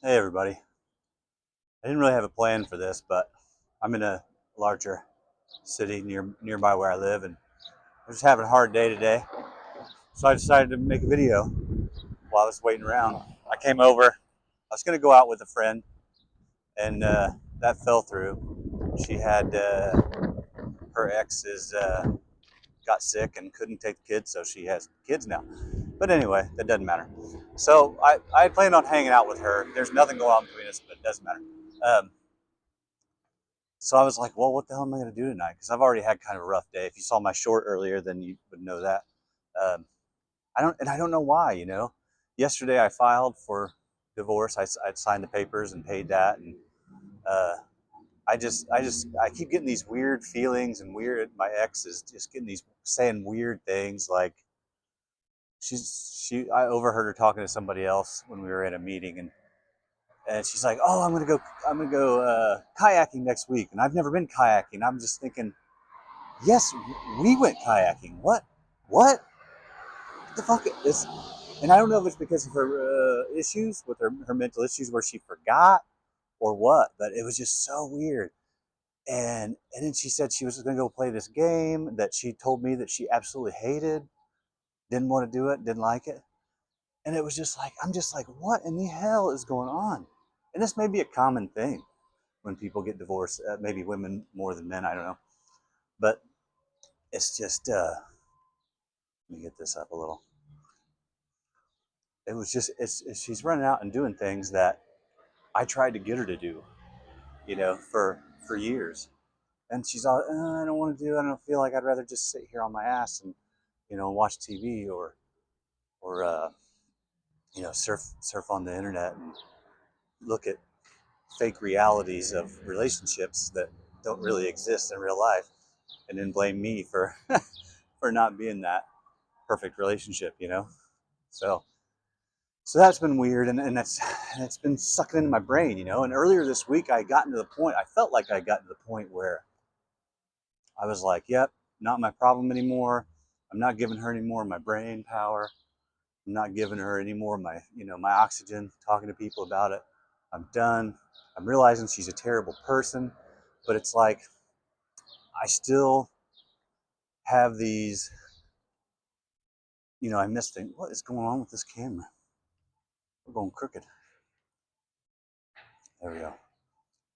Hey everybody. I didn't really have a plan for this, but I'm in a larger city nearby where I live, and I'm just having a hard day today. So I decided to make a video while I was waiting around. I came over. I was going to go out with a friend, and that fell through. She had her ex got sick and couldn't take the kids, so she has kids now. But anyway, that doesn't matter. So I planned on hanging out with her. There's nothing going on between us, but it doesn't matter. Um, So I was like, well, what the hell am I going to do tonight? Because I've already had kind of a rough day. If you saw my short earlier, then you would know that. Um, I don't know why. Yesterday I filed for divorce. I signed the papers and paid that, and uh, I keep getting these weird feelings and weird. My ex is just getting these saying weird things like I overheard her talking to somebody else when we were at a meeting, and she's like, oh, I'm gonna go kayaking next week, and I've never been kayaking. I'm just thinking, yes, we went kayaking. What? What? What the fuck is? And I don't know if it's because of her issues with her mental issues where she forgot or what, but it was just so weird. And then she said she was going to go play this game that she told me that she absolutely hated, didn't want to do it, didn't like it. And it was just like, I'm just like, what in the hell is going on? And this may be a common thing when people get divorced, maybe women more than men, I don't know. But it's just, let me get this up a little. It was just she's running out and doing things that I tried to get her to do, for years. And she's all, I don't want to do it. I don't feel like I'd rather just sit here on my ass and watch TV or surf on the internet and look at fake realities of relationships that don't really exist in real life, and then blame me for for not being that perfect relationship. So so that's been weird, and it's been sucking into my brain. And earlier this week I felt like I got to the point where I was like, yep, not my problem anymore. I'm not giving her any more of my brain power. I'm not giving her any more of my oxygen, talking to people about it. I'm done. I'm realizing she's a terrible person, but it's like I still have these, I miss things. What is going on with this camera? We're going crooked. There we go.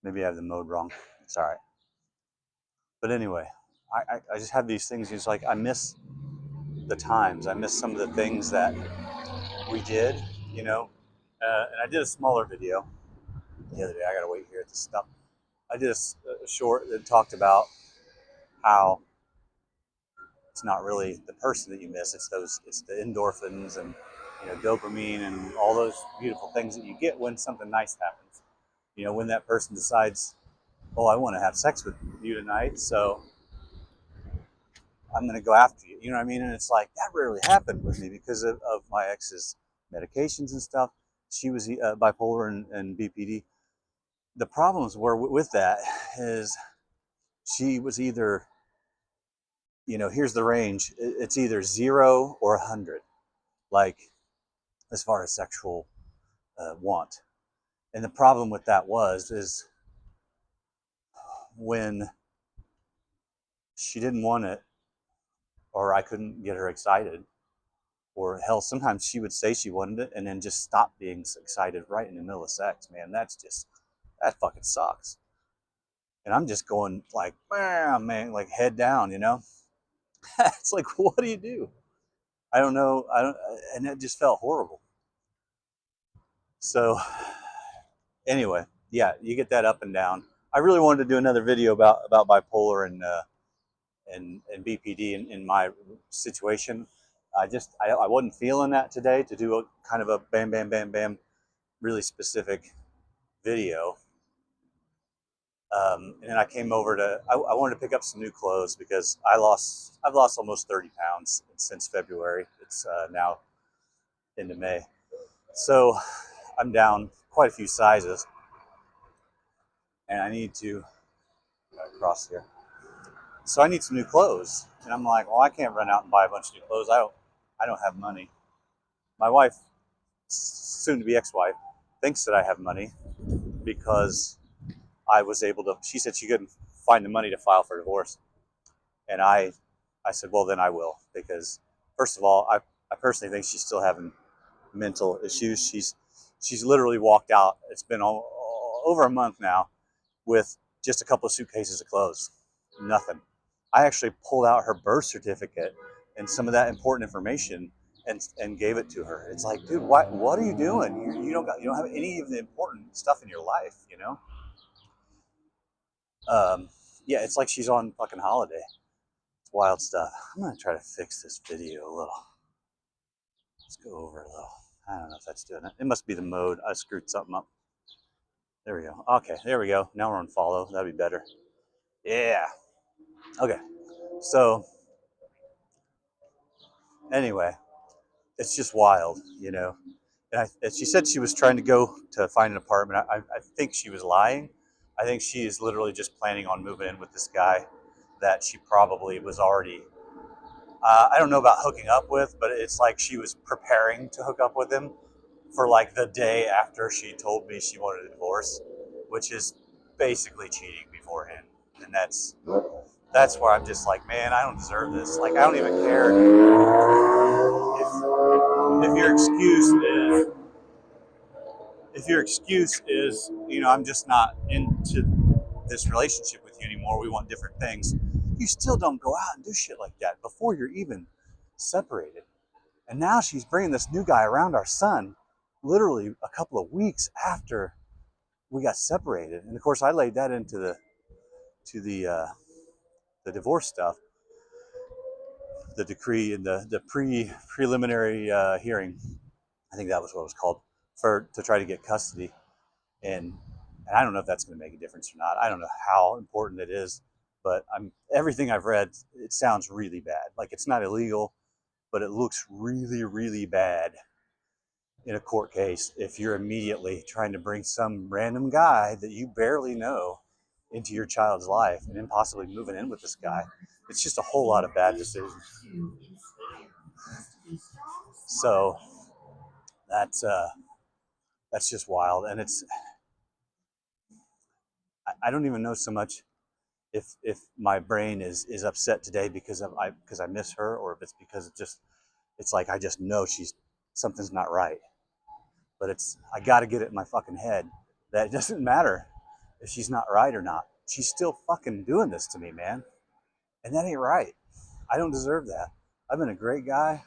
Maybe I have the mode wrong. It's all right. But anyway, I just have these things. It's like I miss the times. I miss some of the things that we did, you know. And I did a smaller video the other day. I gotta wait here at the stop. I did a short that talked about how it's not really the person that you miss. It's the endorphins and dopamine and all those beautiful things that you get when something nice happens. When that person decides, oh, I want to have sex with you tonight, so I'm going to go after you. You know what I mean? And it's like, that rarely happened with me because of my ex's medications and stuff. She was bipolar and BPD. The problems were with that is she was either, here's the range. It's either 0 or 100, like as far as sexual want. And the problem with that is when she didn't want it, or I couldn't get her excited, or hell, sometimes she would say she wanted it and then just stop being excited right in the middle of sex. Man, that fucking sucks. And I'm just going like, man, like head down. It's like, what do you do? I don't know. I don't, and it just felt horrible. So anyway, yeah, you get that up and down. I really wanted to do another video about bipolar and BPD in my situation. I wasn't feeling that today to do a kind of a bam bam bam bam really specific video. And then I came over I wanted to pick up some new clothes because I've lost almost 30 pounds since February. It's now into May, so I'm down quite a few sizes, and I need to cross here. So I need some new clothes, and I'm like, well, I can't run out and buy a bunch of new clothes. I don't have money. My wife, soon to be ex-wife, thinks that I have money because I was able to. She said she couldn't find the money to file for divorce, and I said, well, then I will, because first of all, I personally think she's still having mental issues. She's literally walked out. It's been over a month now with just a couple of suitcases of clothes, nothing. I actually pulled out her birth certificate and some of that important information and gave it to her. It's like, dude, what are you doing? You don't have any of the important stuff in your life, you know? Um, yeah, it's like she's on fucking holiday. It's wild stuff. I'm gonna try to fix this video a little. Let's go over a little. I don't know if that's doing it. It must be the mode. I screwed something up. There we go. Okay, there we go. Now we're on follow. That'd be better. Yeah. Okay. So anyway, it's just wild, you know. And she said she was trying to go to find an apartment. I think she was lying. I think she is literally just planning on moving in with this guy that she probably was already. I don't know about hooking up with, but it's like she was preparing to hook up with him for like the day after she told me she wanted a divorce, which is basically cheating beforehand. And that's where I'm just like, man, I don't deserve this. Like, I don't even care if your excuse is you know, I'm just not into this relationship with you anymore. We want different things. You still don't go out and do shit like that before you're even separated. And now she's bringing this new guy around our son, literally a couple of weeks after we got separated. And of course, I laid that into the divorce stuff, the decree and the preliminary hearing. I think that was what it was called, for to try to get custody. And I don't know if that's going to make a difference or not. I don't know how important it is, but everything I've read, it sounds really bad. Like, it's not illegal, but it looks really, really bad in a court case if you're immediately trying to bring some random guy that you barely know into your child's life and then possibly moving in with this guy. It's just a whole lot of bad decisions. So that's just wild, and I don't even know so much if my brain is upset today because I miss her, or if it's because it's like I just know something's not right. But I got to get it in my fucking head that it doesn't matter if she's not right or not. She's still fucking doing this to me, man, and that ain't right. I don't deserve that. I've been a great guy.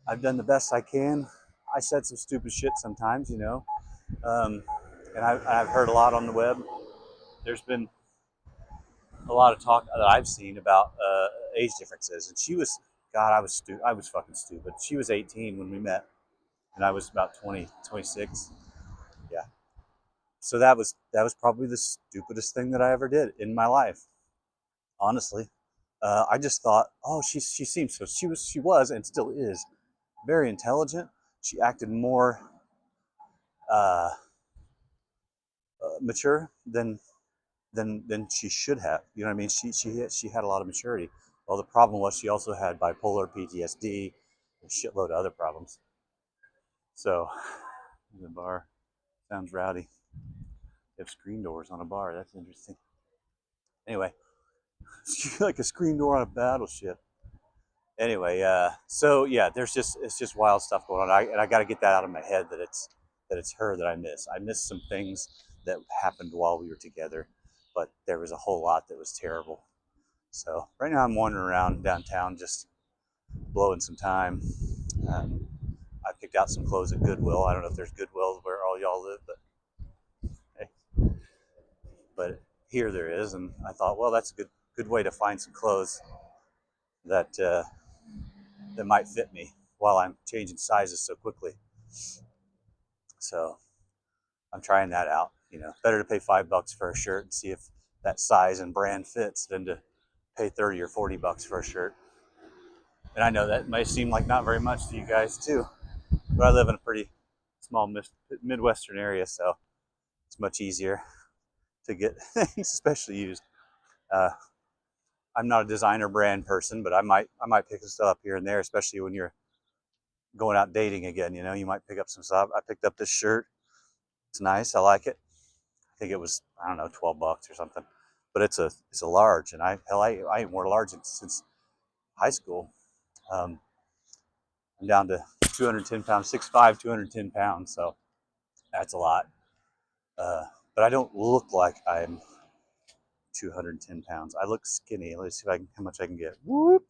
I've done the best I can. I said some stupid shit sometimes, you know, um, and I've heard a lot on the web. There's been a lot of talk that I've seen about age differences, and she was, God, I was fucking stupid. She was 18 when we met, and I was about 20, 26. Yeah. So that was probably the stupidest thing that I ever did in my life. Honestly, I just thought, oh, she seems so. She was and still is very intelligent. She acted more uh, mature than she should have. You know what I mean? She had a lot of maturity. Well, the problem was she also had bipolar, PTSD, and a shitload of other problems. So the bar sounds rowdy. They have screen doors on a bar. That's interesting. Anyway, like a screen door on a battleship. Anyway, so yeah, it's just wild stuff going on. And I got to get that out of my head that it's her that I miss. I miss some things that happened while we were together, but there was a whole lot that was terrible. So right now I'm wandering around downtown, just blowing some time. Um, I picked out some clothes at Goodwill. I don't know if there's Goodwill where all y'all live, but hey, but here there is, and I thought, well, that's a good way to find some clothes that that might fit me while I'm changing sizes so quickly. So I'm trying that out. You know, better to pay $5 for a shirt and see if that size and brand fits than to pay 30 or $40 for a shirt. And I know that may seem like not very much to you guys too, but I live in a pretty small Midwestern area, so it's much easier to get things, especially used. Uh, I'm not a designer brand person, but I might pick some stuff up here and there, especially when you're going out dating again. You know, you might pick up some stuff. I picked up this shirt It's nice. I like it. I think it was, I don't know, 12 bucks or something. But it's a large, and I ain't worn a large since high school. Um, I'm down to 210 pounds, 6'5", 210 pounds. So that's a lot. Uh, but I don't look like I'm 210 pounds. I look skinny. Let's see if I can, how much I can get. Whoop.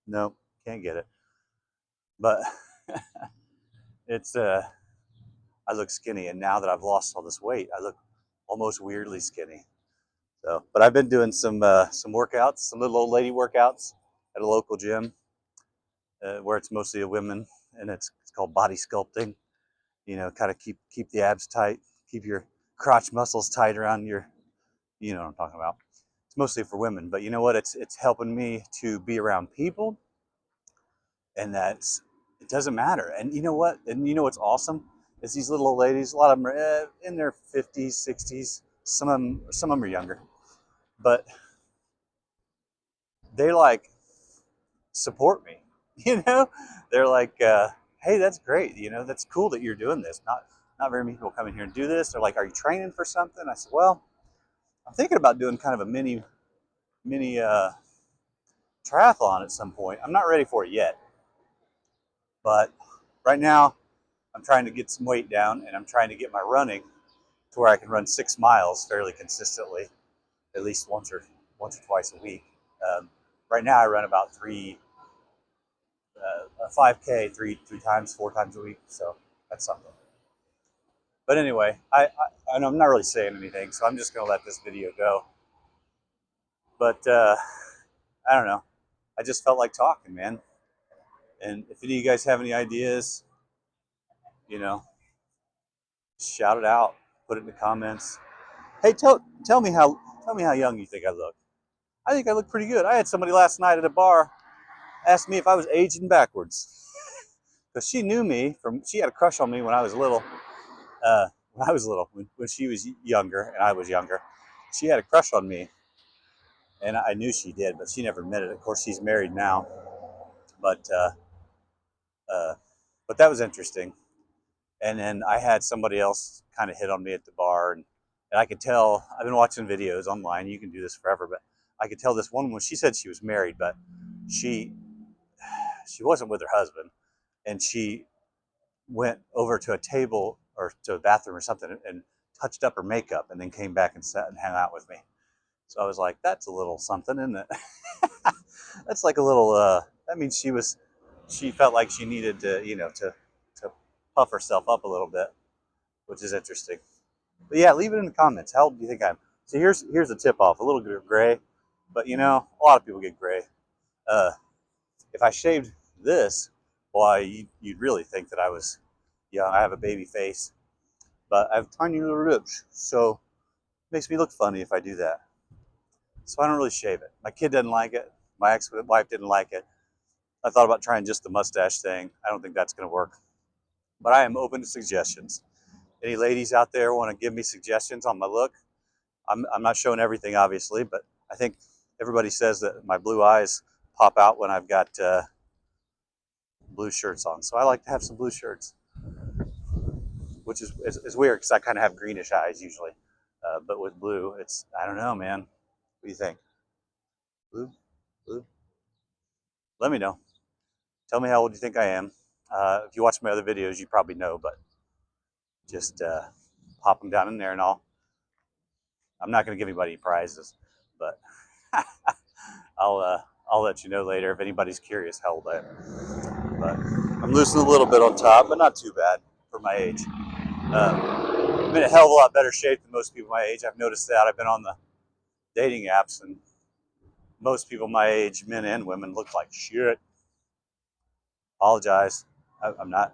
Nope, can't get it. But it's I look skinny, and now that I've lost all this weight, I look almost weirdly skinny. So, but I've been doing some workouts, some little old lady workouts at a local gym, where it's mostly a women, and it's called body sculpting. You know, kind of keep the abs tight, keep your crotch muscles tight around your, you know what I'm talking about. It's mostly for women, but you know what? It's helping me to be around people, and that's it doesn't matter. And you know what? And you know what's awesome? Is these little old ladies. A lot of them are in their 50s, 60s. Some of them are younger, but they like support me. You know, they're like, "Hey, that's great. You know, that's cool that you're doing this. Not very many people come in here and do this." They're like, "Are you training for something?" I said, "Well, I'm thinking about doing kind of a mini triathlon at some point. I'm not ready for it yet, but right now I'm trying to get some weight down, and I'm trying to get my running to where I can run 6 miles fairly consistently, at least once or twice a week. Right now, I run about 5K three times, 4 times a week, so that's something. But anyway, and I'm not really saying anything, so I'm just gonna let this video go. But I don't know. I just felt like talking, man. And if any of you guys have any ideas, you know, shout it out, put it in the comments. Hey, tell me how young you think I look. I think I look pretty good. I had somebody last night at a bar ask me if I was aging backwards, because she knew me from. She had a crush on me when I was little. When she was younger and I was younger, she had a crush on me, and I knew she did, but she never admitted it. Of course, she's married now, but uh, but that was interesting. And then I had somebody else kind of hit on me at the bar, and I could tell. I've been watching videos online. You can do this forever, but I could tell this one when she said she was married, but she she wasn't with her husband, and she went over to a table or to a bathroom or something and touched up her makeup, and then came back and sat and hung out with me. So I was like, that's a little something, isn't it? That's like a little. That means she felt like she needed to, to puff herself up a little bit, which is interesting. But yeah, leave it in the comments. How old do you think I am? So here's the tip off. A little bit of gray, but you know, a lot of people get gray. Uh, if I shaved this, why you'd really think that I was, yeah, I have a baby face, but I have tiny little lips, so it makes me look funny if I do that. So I don't really shave it. My kid doesn't like it. My ex-wife didn't like it. I thought about trying just the mustache thing. I don't think that's going to work, but I am open to suggestions. Any ladies out there want to give me suggestions on my look? I'm not showing everything, obviously, but I think everybody says that my blue eyes pop out when I've got blue shirts on. So I like to have some blue shirts, which is weird because I kind of have greenish eyes usually. But with blue, I don't know, man. What do you think? Blue? Blue? Let me know. Tell me how old you think I am. If you watch my other videos, you probably know, but just pop them down in there, and I'm not going to give anybody prizes, but I'll let you know later if anybody's curious how old I am. But I'm losing a little bit on top, but not too bad for my age. I'm in a hell of a lot better shape than most people my age. I've noticed that. I've been on the dating apps, and most people my age, men and women, look like shit. Apologize. I'm not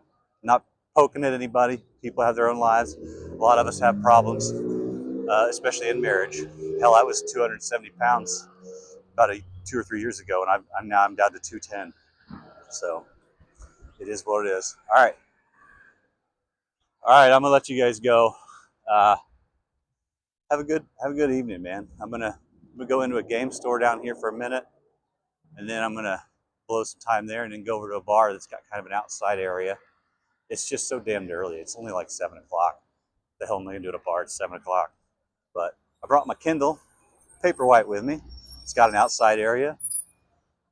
poking at anybody. People have their own lives. A lot of us have problems, especially in marriage. Hell, I was 270 pounds about 2 or 3 years ago, and I'm down to 210. So it is what it is. All right. I'm gonna let you guys go. Uh, have a good evening, man. I'm gonna go into a game store down here for a minute, and then I'm gonna blow some time there, and then go over to a bar that's got kind of an outside area. It's just so damn early. It's only like 7 o'clock. the hell am I gonna do it at a bar? It's 7 o'clock. But I brought my Kindle Paperwhite with me. It's got an outside area,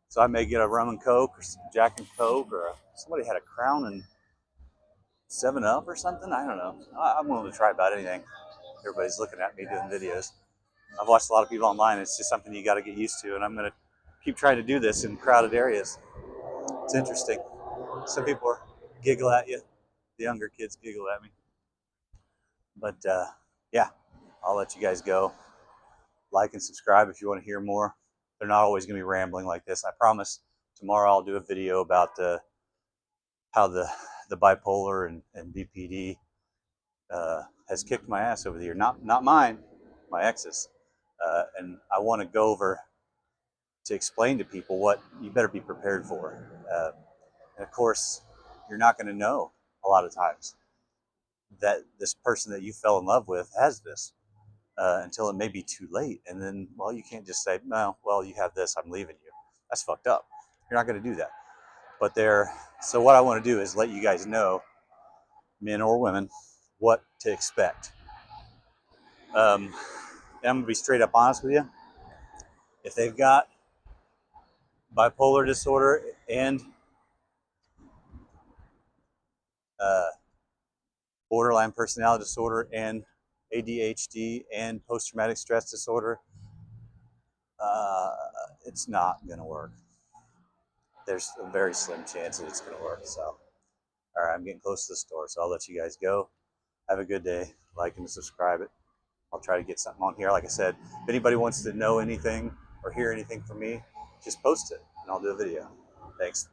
so I may get a rum and coke or some Jack and Coke, or somebody had a Crown and 7 Up or something. I don't know. I'm willing to try about anything. Everybody's looking at me doing videos. I've watched a lot of people online. It's just something you got to get used to, and I'm gonna keep trying to do this in crowded areas. It's interesting. Some people giggle at you. The younger kids giggle at me. But yeah, I'll let you guys go. Like and subscribe if you want to hear more. They're not always going to be rambling like this. I promise tomorrow I'll do a video about how the bipolar and BPD has kicked my ass over the year. Not mine, my ex's. And I want to go over to explain to people what you better be prepared for. And of course, you're not going to know a lot of times that this person that you fell in love with has this until it may be too late. And then, well, you can't just say, no, well, you have this, I'm leaving you. That's fucked up. You're not going to do that. But so what I want to do is let you guys know, men or women, what to expect. And I'm going to be straight up honest with you. If they've got bipolar disorder and uh, borderline personality disorder and ADHD and post-traumatic stress disorder, it's not going to work. There's a very slim chance that it's going to work. So, all right, I'm getting close to the store, so I'll let you guys go. Have a good day. Like and subscribe it. I'll try to get something on here. Like I said, if anybody wants to know anything or hear anything from me, just post it, and I'll do a video. Thanks.